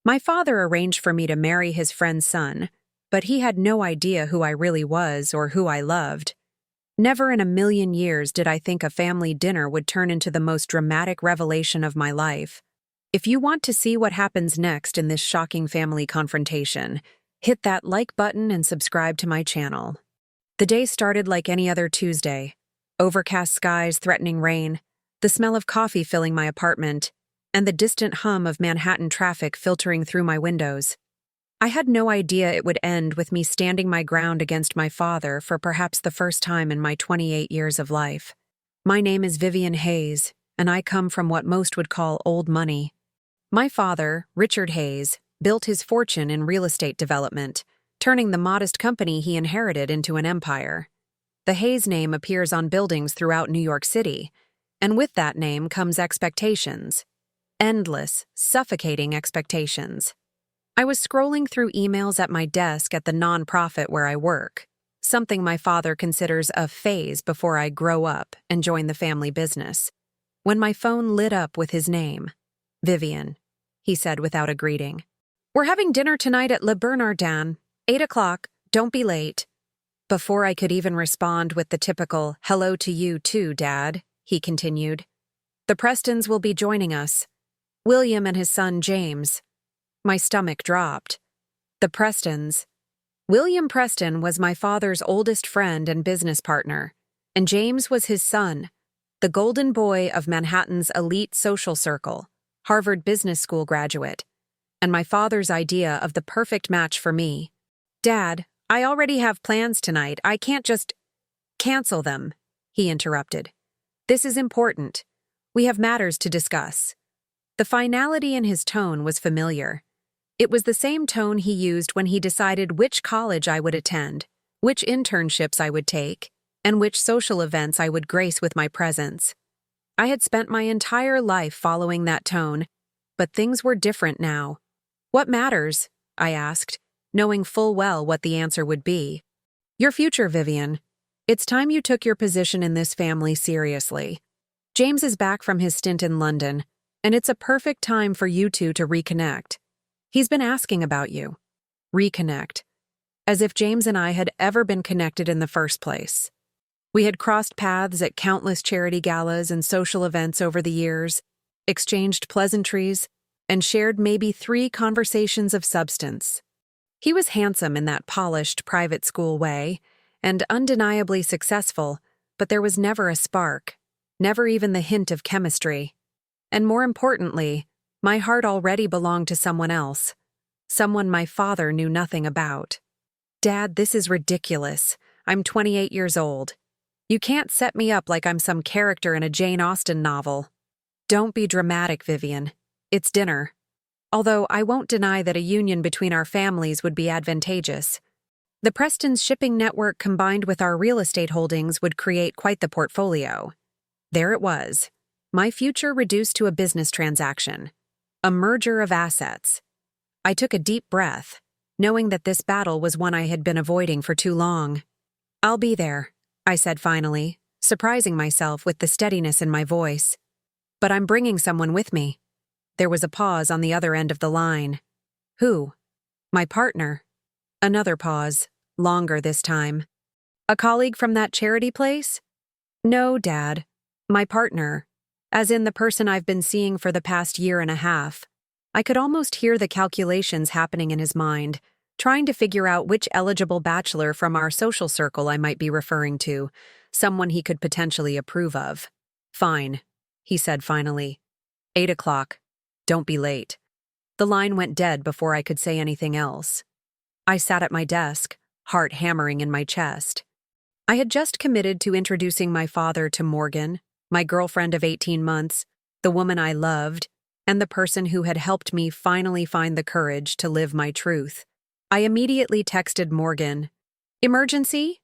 My father arranged for me to marry his friend's son, but he had no idea who I really was or who I loved. Never in a million years did I think a family dinner would turn into the most dramatic revelation of my life. If you want to see what happens next in this shocking family confrontation, hit that like button and subscribe to my channel. The day started like any other Tuesday. Overcast skies threatening rain, the smell of coffee filling my apartment, and the distant hum of Manhattan traffic filtering through my windows. I had no idea it would end with me standing my ground against my father for perhaps the first time in my 28 years of life. My name is Vivian Hayes, and I come from what most would call old money. My father, Richard Hayes, built his fortune in real estate development, turning the modest company he inherited into an empire. The Hayes name appears on buildings throughout New York City, and with that name comes expectations. Endless, suffocating expectations. I was scrolling through emails at my desk at the nonprofit where I work, something my father considers a phase before I grow up and join the family business, when my phone lit up with his name. Vivian, he said without a greeting. We're having dinner tonight at Le Bernardin, 8 o'clock, don't be late. Before I could even respond with the typical, hello to you too, Dad, he continued. The Prestons will be joining us. William and his son James. My stomach dropped. The Prestons. William Preston was my father's oldest friend and business partner, and James was his son, the golden boy of Manhattan's elite social circle, Harvard Business School graduate, and my father's idea of the perfect match for me. Dad, I already have plans tonight. I can't just cancel them, he interrupted. This is important. We have matters to discuss. The finality in his tone was familiar. It was the same tone he used when he decided which college I would attend, which internships I would take, and which social events I would grace with my presence. I had spent my entire life following that tone, but things were different now. What matters? I asked, knowing full well what the answer would be. Your future, Vivian. It's time you took your position in this family seriously. James is back from his stint in London, and it's a perfect time for you two to reconnect. He's been asking about you. Reconnect. As if James and I had ever been connected in the first place. We had crossed paths at countless charity galas and social events over the years, exchanged pleasantries, and shared maybe 3 conversations of substance. He was handsome in that polished private school way, and undeniably successful, but there was never a spark, never even the hint of chemistry. And more importantly, my heart already belonged to someone else, someone my father knew nothing about. Dad, this is ridiculous. I'm 28 years old. You can't set me up like I'm some character in a Jane Austen novel. Don't be dramatic, Vivian. It's dinner. Although I won't deny that a union between our families would be advantageous. The Preston's shipping network combined with our real estate holdings would create quite the portfolio. There it was. My future reduced to a business transaction. A merger of assets. I took a deep breath, knowing that this battle was one I had been avoiding for too long. I'll be there, I said finally, surprising myself with the steadiness in my voice. But I'm bringing someone with me. There was a pause on the other end of the line. Who? My partner. Another pause, longer this time. A colleague from that charity place? No, Dad. My partner. As in the person I've been seeing for the past year and a half. I could almost hear the calculations happening in his mind, trying to figure out which eligible bachelor from our social circle I might be referring to, someone he could potentially approve of. Fine, he said finally. 8 o'clock. Don't be late. The line went dead before I could say anything else. I sat at my desk, heart hammering in my chest. I had just committed to introducing my father to Morgan, my girlfriend of 18 months, the woman I loved, and the person who had helped me finally find the courage to live my truth. I immediately texted Morgan. Emergency?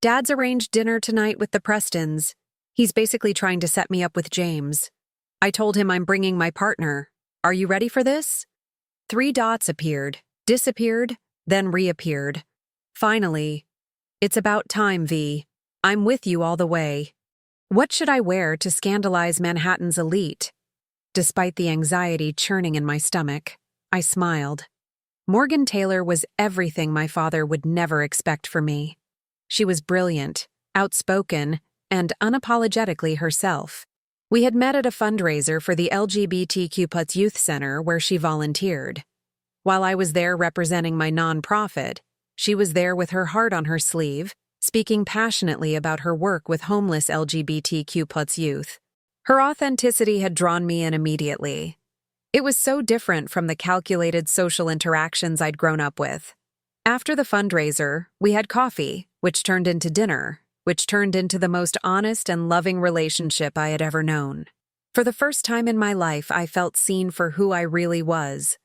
Dad's arranged dinner tonight with the Prestons. He's basically trying to set me up with James. I told him I'm bringing my partner. Are you ready for this? 3 dots appeared, disappeared, then reappeared. Finally, it's about time, V. I'm with you all the way. What should I wear to scandalize Manhattan's elite? Despite the anxiety churning in my stomach, I smiled. Morgan Taylor was everything my father would never expect for me. She was brilliant, outspoken, and unapologetically herself. We had met at a fundraiser for the LGBTQ+ Youth Center where she volunteered. While I was there representing my nonprofit, she was there with her heart on her sleeve, speaking passionately about her work with homeless LGBTQ+ youth. Her authenticity had drawn me in immediately. It was so different from the calculated social interactions I'd grown up with. After the fundraiser, we had coffee, which turned into dinner, which turned into the most honest and loving relationship I had ever known. For the first time in my life, I felt seen for who I really was,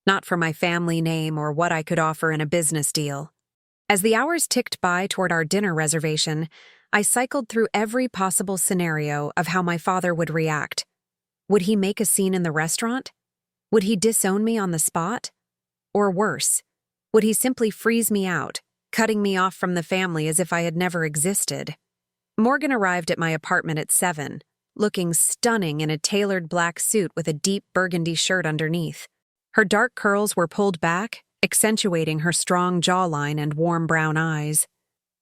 not for my family name or what I could offer in a business deal. As the hours ticked by toward our dinner reservation, I cycled through every possible scenario of how my father would react. Would he make a scene in the restaurant? Would he disown me on the spot? Or worse, would he simply freeze me out, cutting me off from the family as if I had never existed? Morgan arrived at my apartment at 7, looking stunning in a tailored black suit with a deep burgundy shirt underneath. Her dark curls were pulled back, accentuating her strong jawline and warm brown eyes.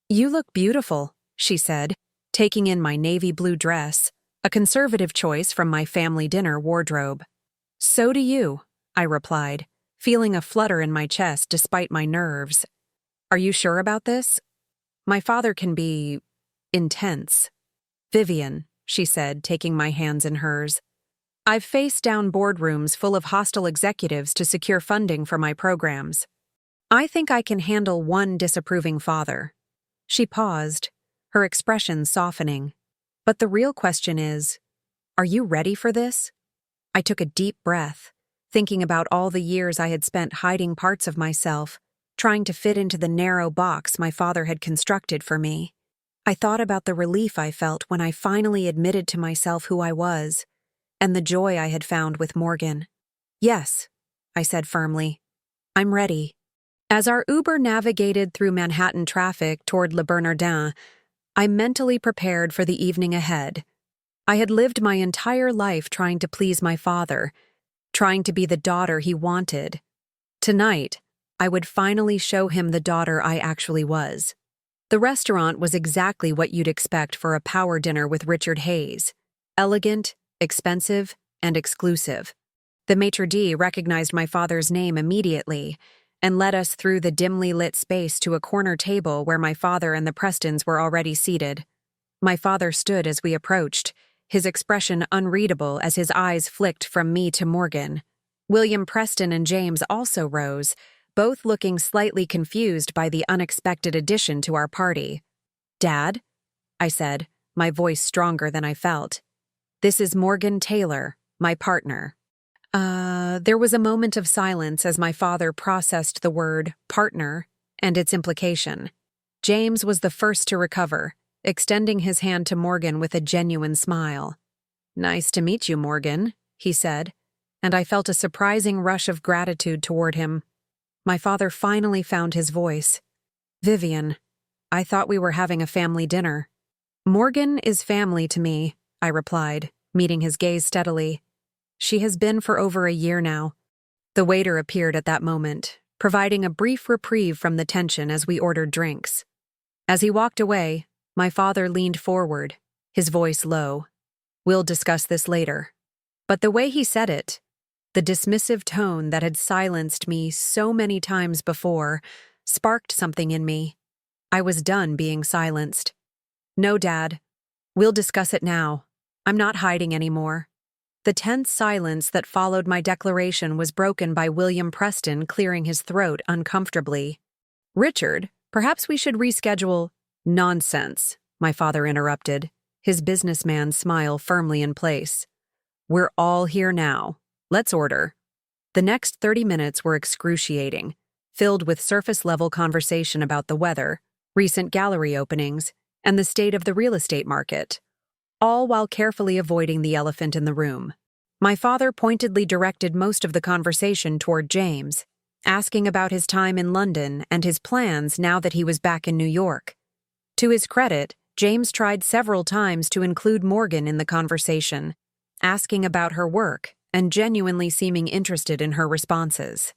"You look beautiful," she said, taking in my navy blue dress, a conservative choice from my family dinner wardrobe. "So do you," I replied, feeling a flutter in my chest despite my nerves. "Are you sure about this? My father can be intense." "Vivian," she said, taking my hands in hers. "I've faced down boardrooms full of hostile executives to secure funding for my programs. I think I can handle one disapproving father." She paused, her expression softening. "But the real question is, are you ready for this?" I took a deep breath, thinking about all the years I had spent hiding parts of myself, trying to fit into the narrow box my father had constructed for me. I thought about the relief I felt when I finally admitted to myself who I was, and the joy I had found with Morgan. "Yes," I said firmly. "I'm ready." As our Uber navigated through Manhattan traffic toward Le Bernardin, I mentally prepared for the evening ahead. I had lived my entire life trying to please my father, trying to be the daughter he wanted. Tonight, I would finally show him the daughter I actually was. The restaurant was exactly what you'd expect for a power dinner with Richard Hayes: elegant, expensive, and exclusive. The maitre d' recognized my father's name immediately and led us through the dimly lit space to a corner table where my father and the Prestons were already seated. My father stood as we approached, his expression unreadable as his eyes flicked from me to Morgan. William Preston and James also rose, both looking slightly confused by the unexpected addition to our party. "Dad?" I said, my voice stronger than I felt. "This is Morgan Taylor, my partner." There was a moment of silence as my father processed the word partner and its implication. James was the first to recover, extending his hand to Morgan with a genuine smile. "Nice to meet you, Morgan," he said, and I felt a surprising rush of gratitude toward him. My father finally found his voice. "Vivian, I thought we were having a family dinner." "Morgan is family to me," I replied, meeting his gaze steadily. "She has been for over a year now." The waiter appeared at that moment, providing a brief reprieve from the tension as we ordered drinks. As he walked away, my father leaned forward, his voice low. "We'll discuss this later." But the way he said it, the dismissive tone that had silenced me so many times before, sparked something in me. I was done being silenced. "No, Dad. We'll discuss it now. I'm not hiding anymore." The tense silence that followed my declaration was broken by William Preston clearing his throat uncomfortably. "Richard, perhaps we should reschedule—" "Nonsense," my father interrupted, his businessman smile firmly in place. "We're all here now. Let's order." The next 30 minutes were excruciating, filled with surface-level conversation about the weather, recent gallery openings, and the state of the real estate market, all while carefully avoiding the elephant in the room. My father pointedly directed most of the conversation toward James, asking about his time in London and his plans now that he was back in New York. To his credit, James tried several times to include Morgan in the conversation, asking about her work and genuinely seeming interested in her responses.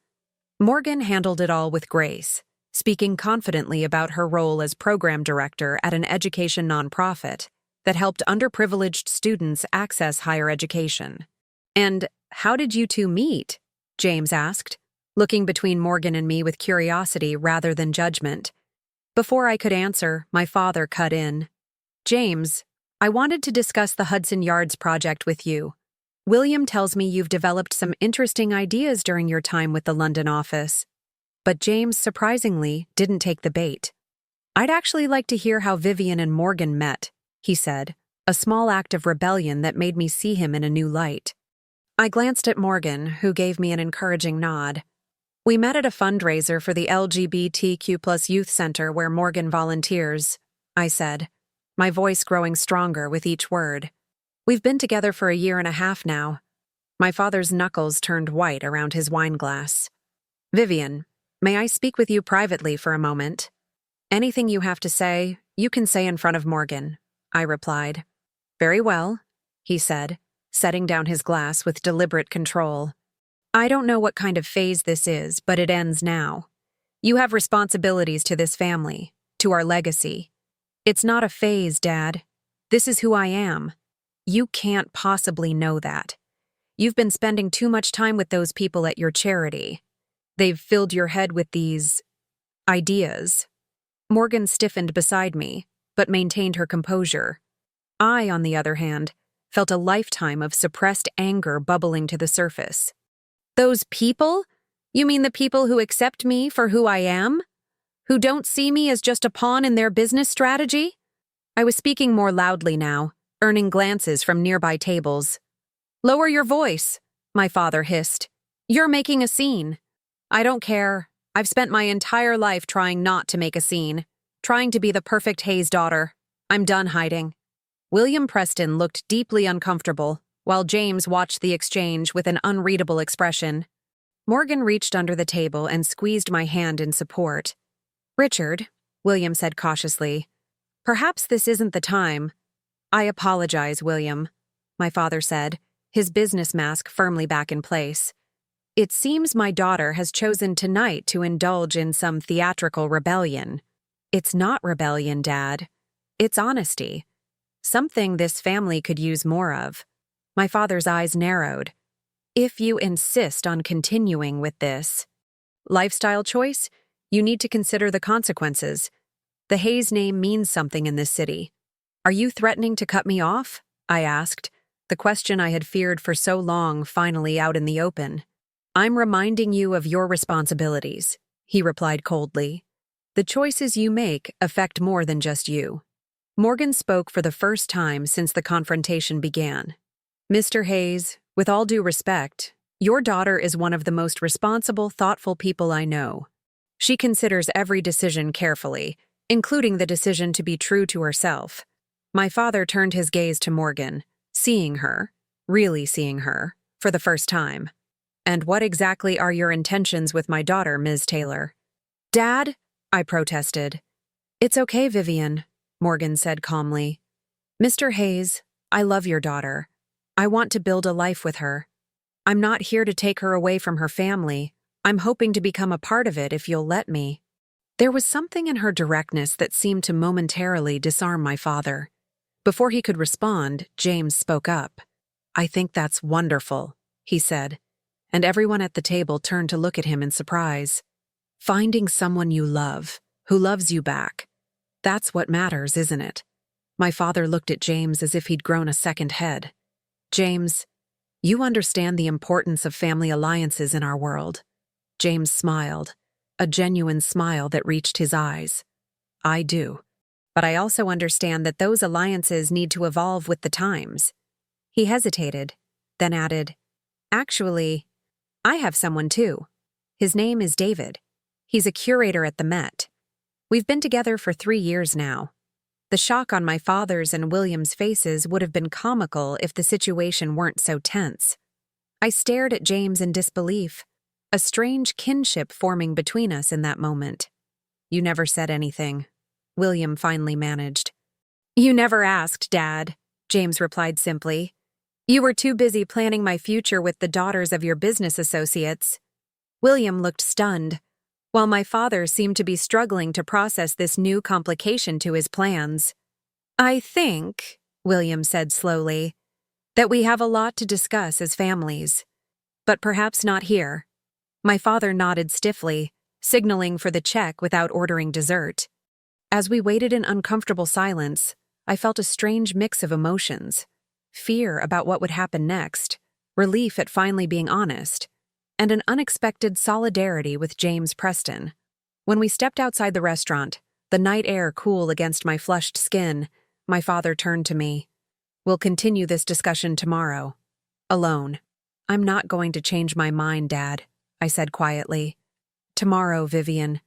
Morgan handled it all with grace, speaking confidently about her role as program director at an education nonprofit that helped underprivileged students access higher education. "And how did you two meet?" James asked, looking between Morgan and me with curiosity rather than judgment. Before I could answer, my father cut in. "James, I wanted to discuss the Hudson Yards project with you. William tells me you've developed some interesting ideas during your time with the London office." But James, surprisingly, didn't take the bait. "I'd actually like to hear how Vivian and Morgan met," he said, a small act of rebellion that made me see him in a new light. I glanced at Morgan, who gave me an encouraging nod. "We met at a fundraiser for the LGBTQ+ Youth Center where Morgan volunteers," I said, my voice growing stronger with each word. "We've been together for a year and a half now." My father's knuckles turned white around his wineglass. "Vivian, may I speak with you privately for a moment?" "Anything you have to say, you can say in front of Morgan," I replied. "Very well," he said, setting down his glass with deliberate control. "I don't know what kind of phase this is, but it ends now. You have responsibilities to this family, to our legacy. It's not a phase, Dad. This is who I am. You can't possibly know that. You've been spending too much time with those people at your charity. They've filled your head with these ideas." Morgan stiffened beside me, but maintained her composure. I, on the other hand, felt a lifetime of suppressed anger bubbling to the surface. "Those people? You mean the people who accept me for who I am? Who don't see me as just a pawn in their business strategy?" I was speaking more loudly now, earning glances from nearby tables. "Lower your voice," my father hissed. "You're making a scene." "I don't care. I've spent my entire life trying not to make a scene, trying to be the perfect Hayes daughter. I'm done hiding." William Preston looked deeply uncomfortable, while James watched the exchange with an unreadable expression. Morgan reached under the table and squeezed my hand in support. "Richard," William said cautiously, "perhaps this isn't the time." "I apologize, William," my father said, his business mask firmly back in place. "It seems my daughter has chosen tonight to indulge in some theatrical rebellion." "It's not rebellion, Dad. It's honesty. Something this family could use more of." My father's eyes narrowed. "If you insist on continuing with this lifestyle choice, you need to consider the consequences. The Hayes name means something in this city." "Are you threatening to cut me off?" I asked, the question I had feared for so long finally out in the open. "I'm reminding you of your responsibilities," he replied coldly. "The choices you make affect more than just you." Morgan spoke for the first time since the confrontation began. "Mr. Hayes, with all due respect, your daughter is one of the most responsible, thoughtful people I know. She considers every decision carefully, including the decision to be true to herself." My father turned his gaze to Morgan, seeing her, really seeing her, for the first time. "And what exactly are your intentions with my daughter, Ms. Taylor?" "Dad," I protested. "It's okay, Vivian," Morgan said calmly. "Mr. Hayes, I love your daughter. I want to build a life with her. I'm not here to take her away from her family. I'm hoping to become a part of it if you'll let me." There was something in her directness that seemed to momentarily disarm my father. Before he could respond, James spoke up. "I think that's wonderful," he said, and everyone at the table turned to look at him in surprise. "Finding someone you love, who loves you back. That's what matters, isn't it?" My father looked at James as if he'd grown a second head. "James, you understand the importance of family alliances in our world." James smiled, a genuine smile that reached his eyes. "I do. But I also understand that those alliances need to evolve with the times." He hesitated, then added, "Actually, I have someone too. His name is David. He's a curator at the Met. We've been together for 3 years now." The shock on my father's and William's faces would have been comical if the situation weren't so tense. I stared at James in disbelief, a strange kinship forming between us in that moment. "You never said anything," William finally managed. "You never asked, Dad," James replied simply. You were too busy planning my future with the daughters of your business associates. William looked stunned, while my father seemed to be struggling to process this new complication to his plans. I think, William said slowly, that we have a lot to discuss as families. But perhaps not here. My father nodded stiffly, signaling for the check without ordering dessert. As we waited in uncomfortable silence, I felt a strange mix of emotions. Fear about what would happen next, relief at finally being honest, and an unexpected solidarity with James Preston. When we stepped outside the restaurant, the night air cool against my flushed skin, my father turned to me. We'll continue this discussion tomorrow. Alone. I'm not going to change my mind, Dad, I said quietly. Tomorrow, Vivian.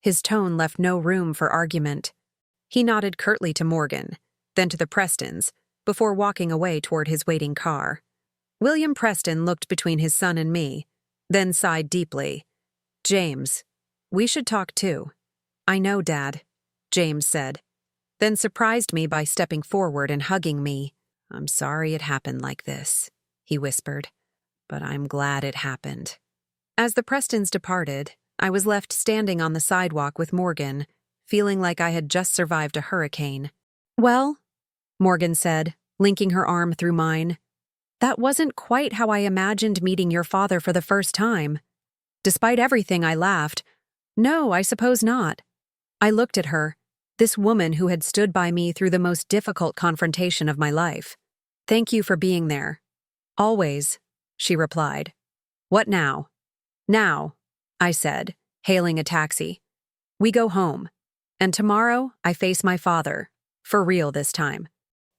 His tone left no room for argument. He nodded curtly to Morgan, then to the Prestons, before walking away toward his waiting car. William Preston looked between his son and me, then sighed deeply. James, we should talk too. I know, Dad, James said, then surprised me by stepping forward and hugging me. I'm sorry it happened like this, he whispered, but I'm glad it happened. As the Prestons departed, I was left standing on the sidewalk with Morgan, feeling like I had just survived a hurricane. Well, Morgan said, linking her arm through mine, that wasn't quite how I imagined meeting your father for the first time. Despite everything, I laughed. No, I suppose not. I looked at her, this woman who had stood by me through the most difficult confrontation of my life. Thank you for being there. Always, she replied. What now? Now, I said, hailing a taxi. We go home. And tomorrow, I face my father. For real this time.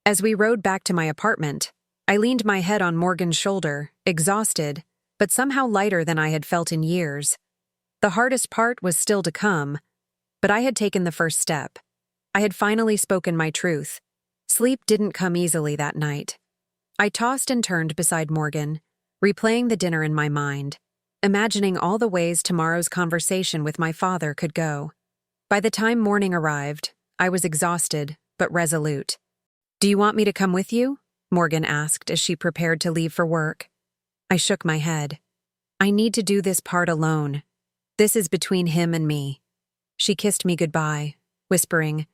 As we rode back to my apartment, I leaned my head on Morgan's shoulder, exhausted, but somehow lighter than I had felt in years. The hardest part was still to come, but I had taken the first step. I had finally spoken my truth. Sleep didn't come easily that night. I tossed and turned beside Morgan, replaying the dinner in my mind, imagining all the ways tomorrow's conversation with my father could go. By the time morning arrived, I was exhausted, but resolute. Do you want me to come with you? Morgan asked as she prepared to leave for work. I shook my head. I need to do this part alone. This is between him and me. She kissed me goodbye, whispering,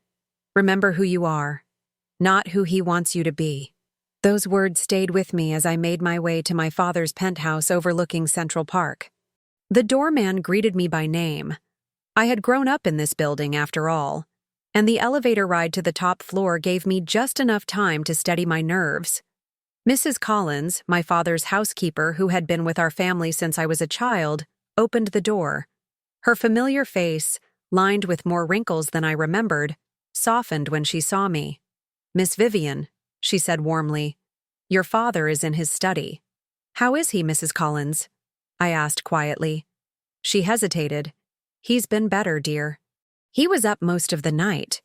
Remember who you are, not who he wants you to be. Those words stayed with me as I made my way to my father's penthouse overlooking Central Park. The doorman greeted me by name. I had grown up in this building after all, and the elevator ride to the top floor gave me just enough time to steady my nerves. Mrs. Collins, my father's housekeeper who had been with our family since I was a child, opened the door. Her familiar face, lined with more wrinkles than I remembered, softened when she saw me. Miss Vivian, she said warmly, your father is in his study. How is he, Mrs. Collins? I asked quietly. She hesitated. He's been better, dear. He was up most of the night.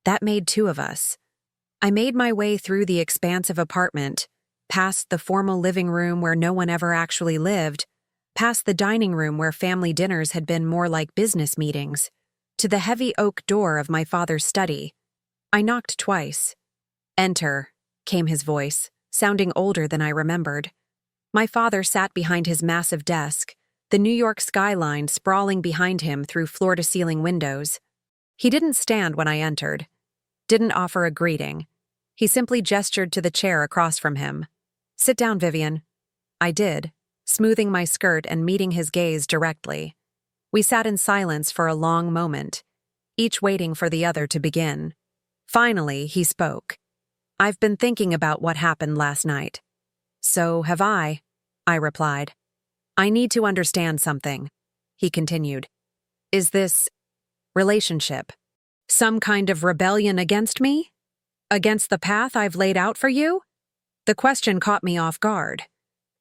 That made two of us. I made my way through the expansive apartment, past the formal living room where no one ever actually lived, past the dining room where family dinners had been more like business meetings, to the heavy oak door of my father's study. I knocked twice. Enter, came his voice, sounding older than I remembered. My father sat behind his massive desk, the New York skyline sprawling behind him through floor-to-ceiling windows. He didn't stand when I entered, didn't offer a greeting. He simply gestured to the chair across from him. Sit down, Vivian. I did, smoothing my skirt and meeting his gaze directly. We sat in silence for a long moment, each waiting for the other to begin. Finally, he spoke. I've been thinking about what happened last night. So have I replied. I need to understand something, he continued. Is this relationship some kind of rebellion against me? Against the path I've laid out for you? The question caught me off guard.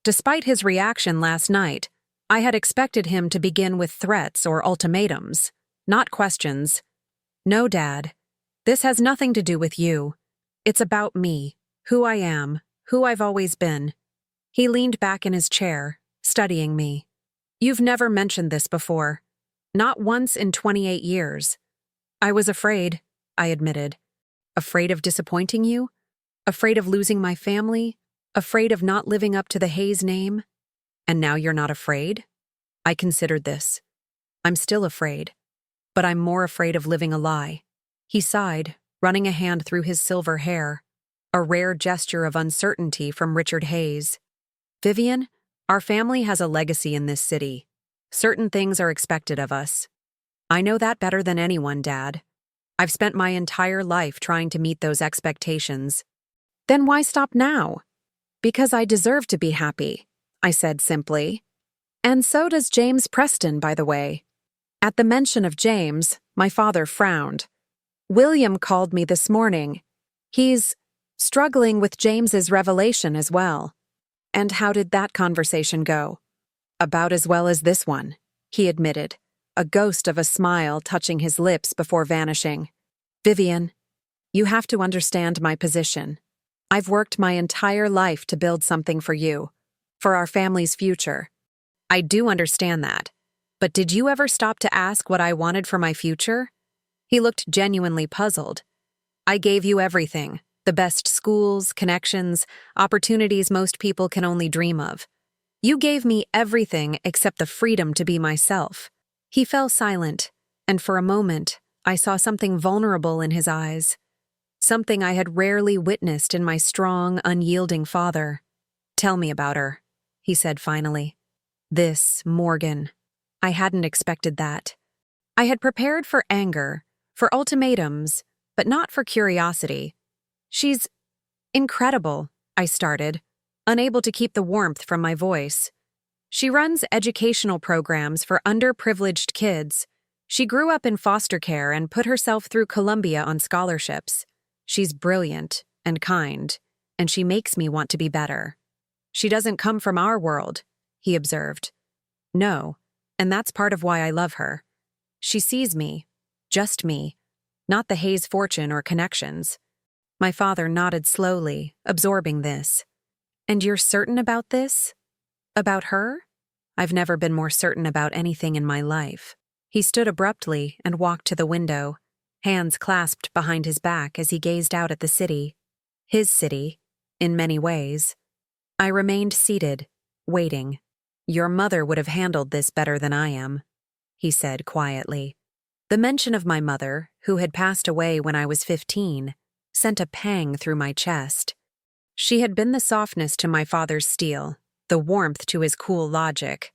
Despite his reaction last night, I had expected him to begin with threats or ultimatums, not questions. No, Dad. This has nothing to do with you. It's about me, who I am, who I've always been. He leaned back in his chair, studying me. You've never mentioned this before. Not once in 28 years. I was afraid, I admitted. Afraid of disappointing you? Afraid of losing my family? Afraid of not living up to the Hayes name? And now you're not afraid? I considered this. I'm still afraid. But I'm more afraid of living a lie. He sighed, running a hand through his silver hair, a rare gesture of uncertainty from Richard Hayes. Vivian, our family has a legacy in this city. Certain things are expected of us. I know that better than anyone, Dad. I've spent my entire life trying to meet those expectations. Then why stop now? Because I deserve to be happy, I said simply. And so does James Preston, by the way. At the mention of James, my father frowned. William called me this morning. He's struggling with James's revelation as well. And how did that conversation go? About as well as this one, he admitted, a ghost of a smile touching his lips before vanishing. Vivian, you have to understand my position. I've worked my entire life to build something for you, for our family's future. I do understand that. But did you ever stop to ask what I wanted for my future? He looked genuinely puzzled. I gave you everything, the best schools, connections, opportunities most people can only dream of. You gave me everything except the freedom to be myself. He fell silent, and for a moment, I saw something vulnerable in his eyes. Something I had rarely witnessed in my strong, unyielding father. Tell me about her, he said finally. This, Morgan. I hadn't expected that. I had prepared for anger, for ultimatums, but not for curiosity. She's incredible, I started, unable to keep the warmth from my voice. She runs educational programs for underprivileged kids. She grew up in foster care and put herself through Columbia on scholarships. She's brilliant and kind, and she makes me want to be better. She doesn't come from our world, he observed. No, and that's part of why I love her. She sees me, just me, not the Hayes fortune or connections. My father nodded slowly, absorbing this. And you're certain about this? About her? I've never been more certain about anything in my life. He stood abruptly and walked to the window, hands clasped behind his back as he gazed out at the city. His city, in many ways. I remained seated, waiting. Your mother would have handled this better than I am, he said quietly. The mention of my mother, who had passed away when I was 15, sent a pang through my chest. She had been the softness to my father's steel, the warmth to his cool logic.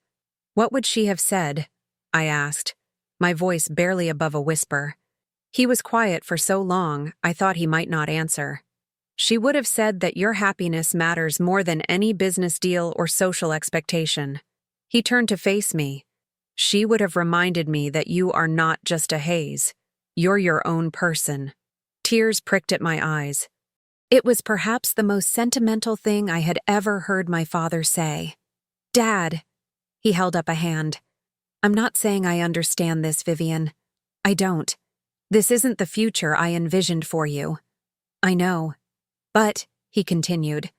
What would she have said? I asked, my voice barely above a whisper. He was quiet for so long, I thought he might not answer. She would have said that your happiness matters more than any business deal or social expectation. He turned to face me. She would have reminded me that you are not just a Hayes. You're your own person. Tears pricked at my eyes. It was perhaps the most sentimental thing I had ever heard my father say. Dad, he held up a hand. I'm not saying I understand this, Vivian. I don't. This isn't the future I envisioned for you. I know. But, he continued,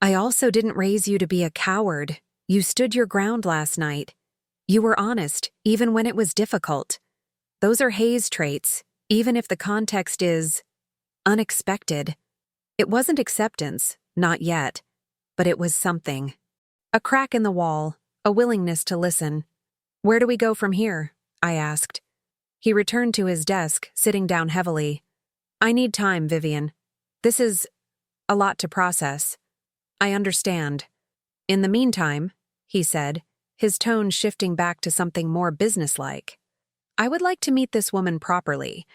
I also didn't raise you to be a coward. You stood your ground last night. You were honest, even when it was difficult. Those are Hayes traits, even if the context is unexpected. It wasn't acceptance, not yet, but it was something. A crack in the wall, a willingness to listen. Where do we go from here? I asked. He returned to his desk, sitting down heavily. I need time, Vivian. This is a lot to process. I understand. In the meantime, he said, his tone shifting back to something more businesslike. I would like to meet this woman properly,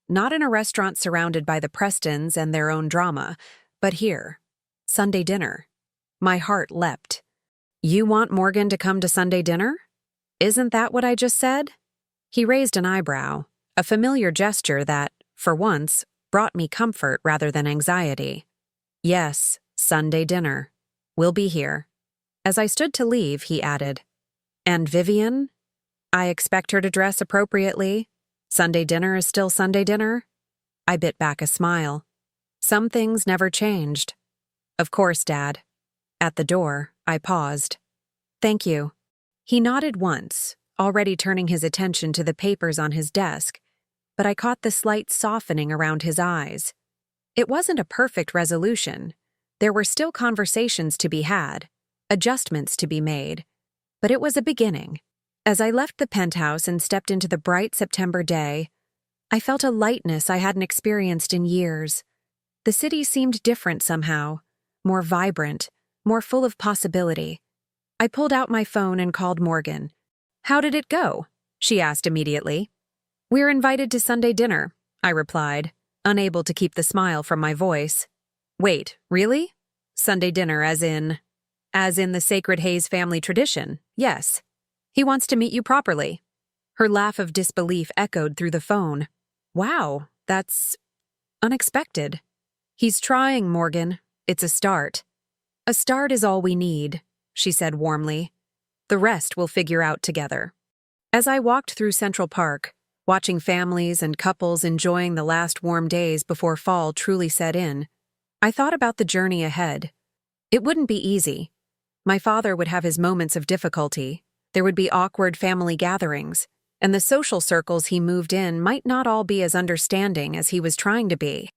not in a restaurant surrounded by the Prestons and their own drama, but here, Sunday dinner. My heart leapt. You want Morgan to come to Sunday dinner? Isn't that what I just said? He raised an eyebrow, a familiar gesture that, for once, brought me comfort rather than anxiety. Yes, Sunday dinner. We'll be here. As I stood to leave, he added, And Vivian? I expect her to dress appropriately. Sunday dinner is still Sunday dinner? I bit back a smile. Some things never changed. Of course, Dad. At the door, I paused. Thank you. He nodded once, already turning his attention to the papers on his desk, but I caught the slight softening around his eyes. It wasn't a perfect resolution, There were still conversations to be had, adjustments to be made, but it was a beginning. As I left the penthouse and stepped into the bright September day, I felt a lightness I hadn't experienced in years. The city seemed different somehow, more vibrant, more full of possibility. I pulled out my phone and called Morgan. "How did it go?" she asked immediately. "We're invited to Sunday dinner," I replied, unable to keep the smile from my voice. "Wait, really? Sunday dinner as in the Sacred Hayes family tradition, yes. He wants to meet you properly." Her laugh of disbelief echoed through the phone. "Wow, that's unexpected." "He's trying, Morgan. It's a start." "A start is all we need," she said warmly. "The rest we'll figure out together." As I walked through Central Park, watching families and couples enjoying the last warm days before fall truly set in, I thought about the journey ahead. It wouldn't be easy. My father would have his moments of difficulty, there would be awkward family gatherings, and the social circles he moved in might not all be as understanding as he was trying to be.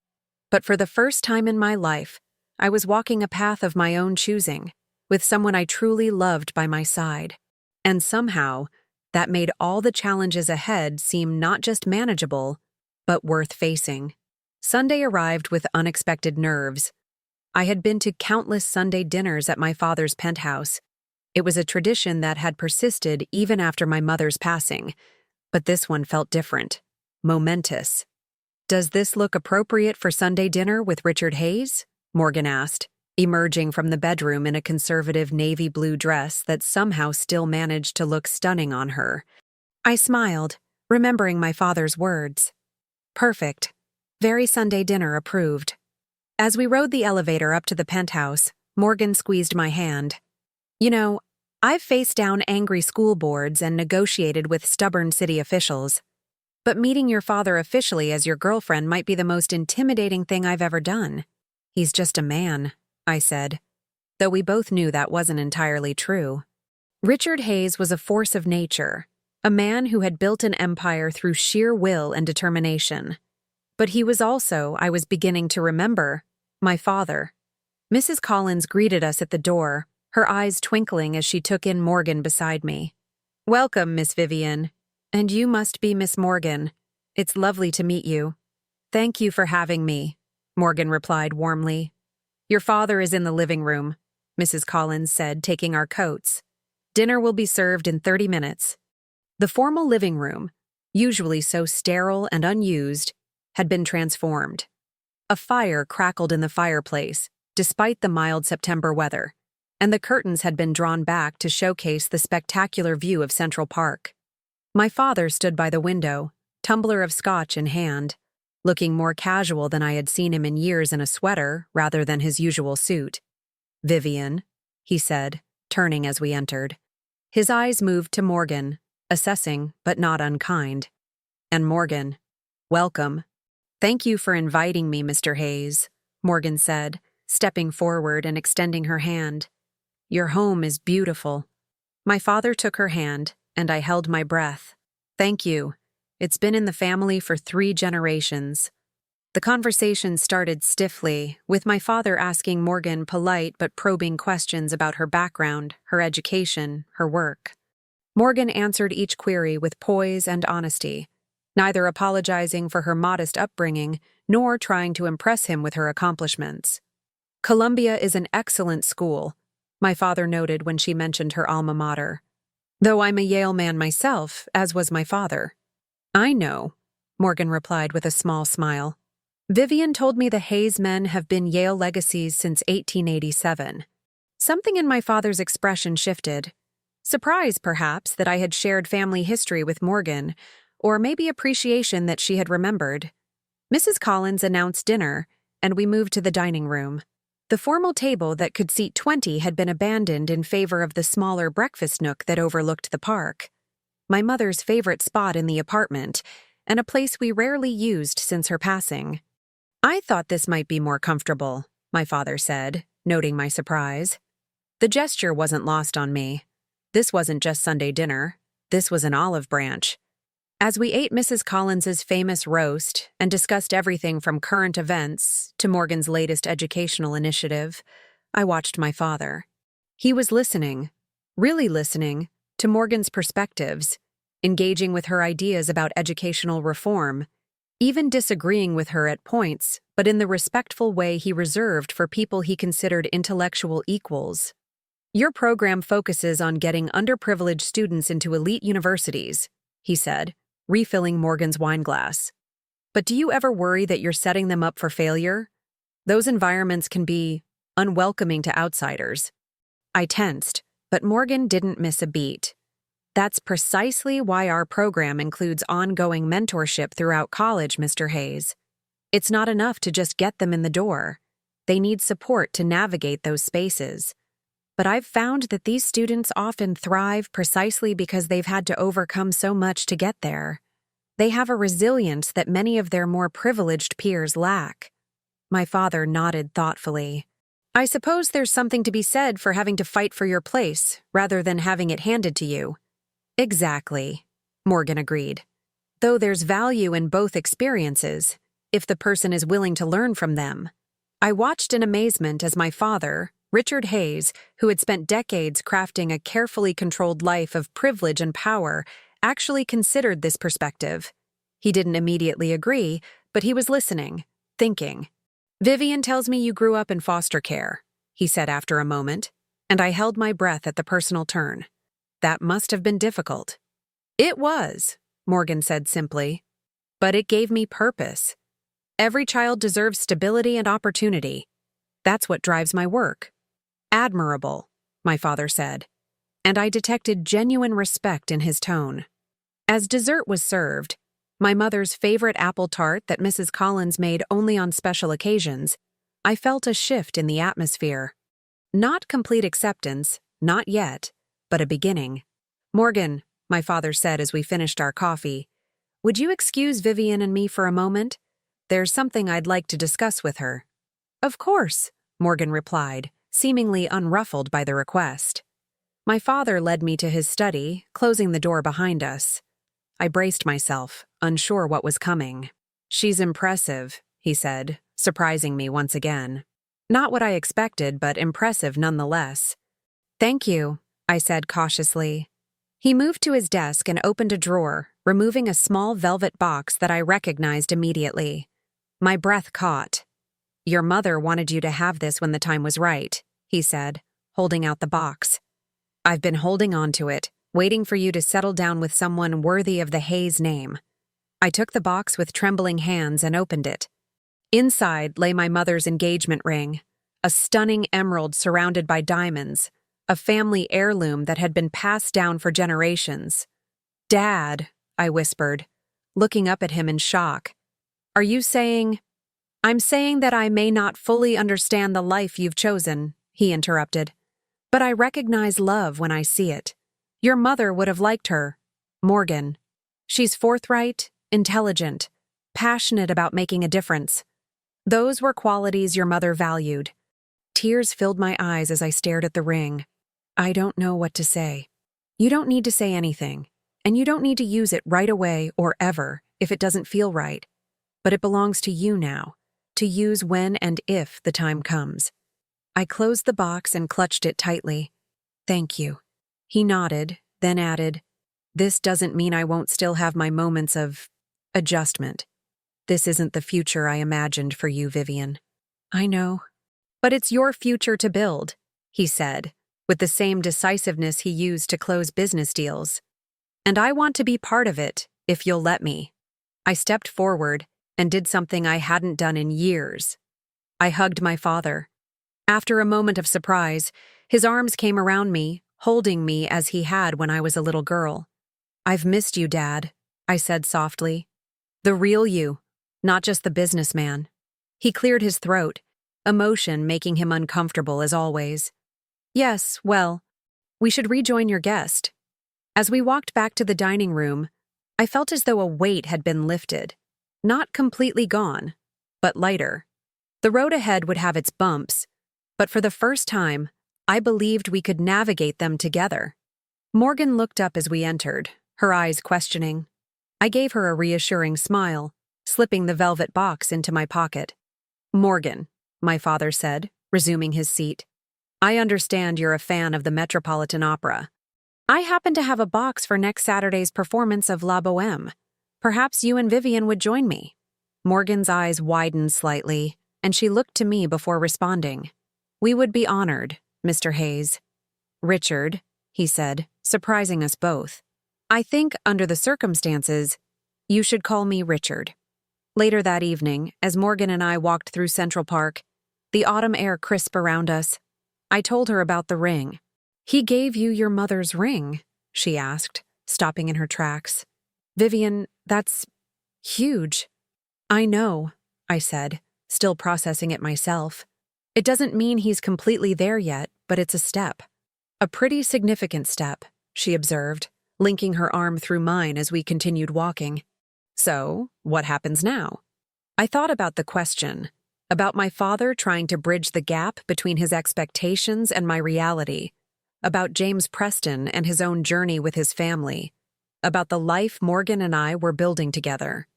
But for the first time in my life, I was walking a path of my own choosing, with someone I truly loved by my side. And somehow, that made all the challenges ahead seem not just manageable, but worth facing. Sunday arrived with unexpected nerves. I had been to countless Sunday dinners at my father's penthouse. It was a tradition that had persisted even after my mother's passing, but this one felt different, momentous. "Does this look appropriate for Sunday dinner with Richard Hayes?" Morgan asked, emerging from the bedroom in a conservative navy blue dress that somehow still managed to look stunning on her. I smiled, remembering my father's words. "Perfect. Very Sunday dinner approved." As we rode the elevator up to the penthouse, Morgan squeezed my hand. "You know, I've faced down angry school boards and negotiated with stubborn city officials. But meeting your father officially as your girlfriend might be the most intimidating thing I've ever done." "He's just a man," I said, though we both knew that wasn't entirely true. Richard Hayes was a force of nature, a man who had built an empire through sheer will and determination. But he was also, I was beginning to remember, my father. Mrs. Collins greeted us at the door, her eyes twinkling as she took in Morgan beside me. "Welcome, Miss Vivian. And you must be Miss Morgan. It's lovely to meet you." "Thank you for having me," Morgan replied warmly. "Your father is in the living room," Mrs. Collins said, taking our coats. "Dinner will be served in 30 minutes. The formal living room, usually so sterile and unused, had been transformed. A fire crackled in the fireplace, despite the mild September weather, and the curtains had been drawn back to showcase the spectacular view of Central Park. My father stood by the window, tumbler of scotch in hand, looking more casual than I had seen him in years in a sweater rather than his usual suit. "Vivian," he said, turning as we entered. His eyes moved to Morgan, assessing but not unkind. "And Morgan, welcome." "Thank you for inviting me, Mr. Hayes," Morgan said, stepping forward and extending her hand. "Your home is beautiful." My father took her hand, and I held my breath. "Thank you. It's been in the family for 3 generations." The conversation started stiffly, with my father asking Morgan polite but probing questions about her background, her education, her work. Morgan answered each query with poise and honesty, neither apologizing for her modest upbringing nor trying to impress him with her accomplishments. "Columbia is an excellent school," my father noted when she mentioned her alma mater. "Though I'm a Yale man myself, as was my father." "I know," Morgan replied with a small smile. "Vivian told me the Hayes men have been Yale legacies since 1887. Something in my father's expression shifted. Surprise, perhaps, that I had shared family history with Morgan, or maybe appreciation that she had remembered. Mrs. Collins announced dinner, and we moved to the dining room. The formal table that could seat 20 had been abandoned in favor of the smaller breakfast nook that overlooked the park. My mother's favorite spot in the apartment, and a place we rarely used since her passing. "I thought this might be more comfortable," my father said, noting my surprise. The gesture wasn't lost on me. This wasn't just Sunday dinner. This was an olive branch. As we ate Mrs. Collins's famous roast and discussed everything from current events to Morgan's latest educational initiative, I watched my father. He was listening, really listening, to Morgan's perspectives, engaging with her ideas about educational reform, even disagreeing with her at points, but in the respectful way he reserved for people he considered intellectual equals. "Your program focuses on getting underprivileged students into elite universities," he said, refilling Morgan's wine glass. "But do you ever worry that you're setting them up for failure? Those environments can be unwelcoming to outsiders." I tensed, but Morgan didn't miss a beat. "That's precisely why our program includes ongoing mentorship throughout college, Mr. Hayes. It's not enough to just get them in the door. They need support to navigate those spaces. But I've found that these students often thrive precisely because they've had to overcome so much to get there. They have a resilience that many of their more privileged peers lack." My father nodded thoughtfully. "I suppose there's something to be said for having to fight for your place, rather than having it handed to you." "Exactly," Morgan agreed. "Though there's value in both experiences, if the person is willing to learn from them." I watched in amazement as my father, Richard Hayes, who had spent decades crafting a carefully controlled life of privilege and power, actually considered this perspective. He didn't immediately agree, but he was listening, thinking. "Vivian tells me you grew up in foster care," he said after a moment, and I held my breath at the personal turn. "That must have been difficult." "It was," Morgan said simply, "but it gave me purpose. Every child deserves stability and opportunity. That's what drives my work." "Admirable," my father said, and I detected genuine respect in his tone. As dessert was served, my mother's favorite apple tart that Mrs. Collins made only on special occasions, I felt a shift in the atmosphere. Not complete acceptance, not yet, but a beginning. "Morgan," my father said as we finished our coffee, "would you excuse Vivian and me for a moment? There's something I'd like to discuss with her." "Of course," Morgan replied, seemingly unruffled by the request. My father led me to his study, closing the door behind us. I braced myself, unsure what was coming. "She's impressive," he said, surprising me once again. Not what I expected, but impressive nonetheless. "Thank you," I said cautiously. He moved to his desk and opened a drawer, removing a small velvet box that I recognized immediately. My breath caught. "Your mother wanted you to have this when the time was right," he said, holding out the box. "I've been holding on to it, waiting for you to settle down with someone worthy of the Hayes name." I took the box with trembling hands and opened it. Inside lay my mother's engagement ring, a stunning emerald surrounded by diamonds, a family heirloom that had been passed down for generations. "Dad," I whispered, looking up at him in shock. "Are you saying—" "I'm saying that I may not fully understand the life you've chosen," he interrupted, "but I recognize love when I see it. Your mother would have liked her. Morgan. She's forthright, intelligent, passionate about making a difference. Those were qualities your mother valued." Tears filled my eyes as I stared at the ring. "I don't know what to say." "You don't need to say anything, and you don't need to use it right away or ever if it doesn't feel right. But it belongs to you now, to use when and if the time comes." I closed the box and clutched it tightly. "Thank you." He nodded, then added, "This doesn't mean I won't still have my moments of adjustment. This isn't the future I imagined for you, Vivian." "I know. But it's your future to build," he said, with the same decisiveness he used to close business deals. "And I want to be part of it, if you'll let me." I stepped forward and did something I hadn't done in years. I hugged my father. After a moment of surprise, his arms came around me, holding me as he had when I was a little girl. "I've missed you, Dad," I said softly. "The real you, not just the businessman." He cleared his throat, emotion making him uncomfortable as always. "Yes, well, we should rejoin your guest." As we walked back to the dining room, I felt as though a weight had been lifted. Not completely gone, but lighter. The road ahead would have its bumps, but for the first time, I believed we could navigate them together. Morgan looked up as we entered, her eyes questioning. I gave her a reassuring smile, slipping the velvet box into my pocket. "Morgan," my father said, resuming his seat. "I understand you're a fan of the Metropolitan Opera. I happen to have a box for next Saturday's performance of La Bohème. Perhaps you and Vivian would join me." Morgan's eyes widened slightly, and she looked to me before responding. "We would be honored, Mr. Hayes." "Richard," he said, surprising us both. "I think, under the circumstances, you should call me Richard." Later that evening, as Morgan and I walked through Central Park, the autumn air crisp around us, I told her about the ring. "He gave you your mother's ring?" she asked, stopping in her tracks. "Vivian, that's huge." "I know," I said, still processing it myself. "It doesn't mean he's completely there yet, but it's a step." "A pretty significant step," she observed, linking her arm through mine as we continued walking. "So, what happens now?" I thought about the question, about my father trying to bridge the gap between his expectations and my reality, about James Preston and his own journey with his family, about the life Morgan and I were building together.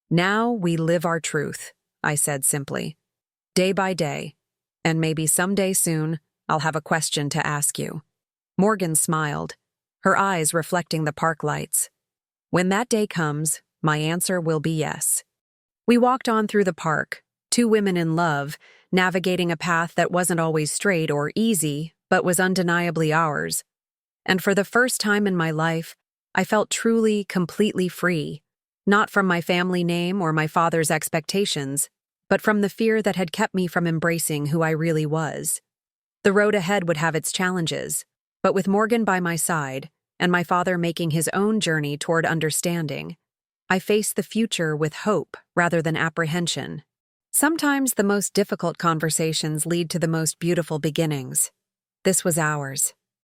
"Now we live our truth," I said simply. "Day by day, and maybe someday soon, I'll have a question to ask you." Morgan smiled, her eyes reflecting the park lights. "When that day comes, my answer will be yes." We walked on through the park, two women in love, navigating a path that wasn't always straight or easy, but was undeniably ours. And for the first time in my life, I felt truly, completely free, not from my family name or my father's expectations, but from the fear that had kept me from embracing who I really was. The road ahead would have its challenges, but with Morgan by my side, and my father making his own journey toward understanding, I faced the future with hope rather than apprehension. Sometimes the most difficult conversations lead to the most beautiful beginnings. This was ours.